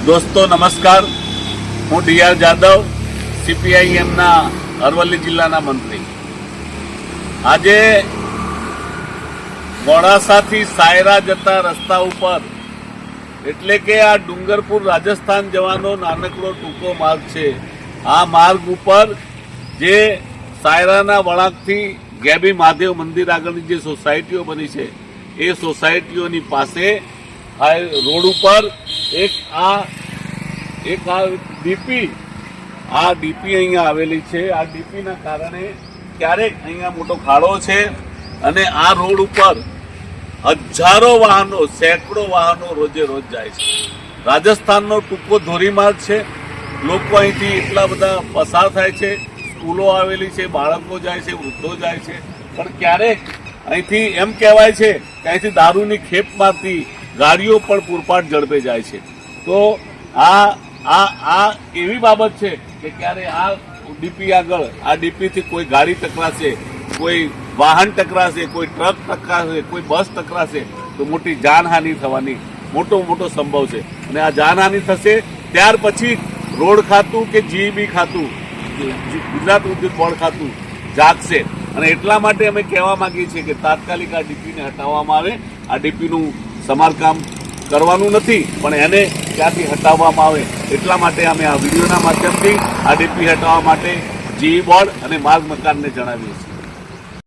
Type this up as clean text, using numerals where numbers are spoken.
દોસ્તો નમસ્કાર, હું ડીઆર જાદવ, સીપીઆઈએમના અરવલ્લી જિલ્લાના મંત્રી. આજે મોડાસાથી સાયરા જતા રસ્તા ઉપર, એટલે કે આ ડુંગરપુર રાજસ્થાન જવાનો નાનકડો ટૂંકો માર્ગ છે. આ માર્ગ ઉપર જે સાયરાના વળાંકથી ગેબી મહાદેવ મંદિર આગળની જે સોસાયટીઓ બની છે, એ સોસાયટીઓની પાસે આ રોડ ઉપર એક આ ડીપી અહીંયા આવેલી છે. આ ડીપીના કારણે ક્યારેક અહીંયા મોટો ખાડો છે અને આ રોડ ઉપર હજારો વાહનો, સેંકડો વાહનો રોજે રોજ જાય છે. રાજસ્થાનનો ટૂંકો ધોરીમાર્ગ છે. લોકો અહીંથી એટલા બધા પસાર થાય છે. સ્કૂલો આવેલી છે, બાળકો જાય છે, વૃદ્ધો જાય છે, પણ ક્યારેક અહીંથી એમ કહેવાય છે કે અહીંથી દારૂની ખેપ મારતી ગાડીઓ પણ પૂરપાટ ઝડપે જાય છે. તો આ એવી બાબત છે કે ક્યારે આ ડીપી આગળ, આ ડીપીથી કોઈ ગાડી ટકરાશે, કોઈ વાહન ટકરાશે, કોઈ ટ્રક ટકરાશે, કોઈ બસ ટકરાશે તો મોટી જાનહાનિ થવાની મોટો સંભવ છે. અને આ જાનહાનિ થશે ત્યાર પછી રોડ ખાતું કે જીઈબી ખાતું, ગુજરાત ઉદ્યોગ બોર્ડ ખાતું જાગશે. અને એટલા માટે અમે કહેવા માંગીએ છીએ કે તાત્કાલિક આ ડીપીને હટાવવામાં આવે. આ ડીપીનું સમારકામ કરવાનું નથી, પણ એને ત્યાંથી હટાવવામાં આવે. એટલા માટે અમે આ વિડીયોના માધ્યમથી આ ડીપી હટાવવા માટે જીઈ બોર્ડ અને માર્ગ મકાનને જણાવીએ છીએ.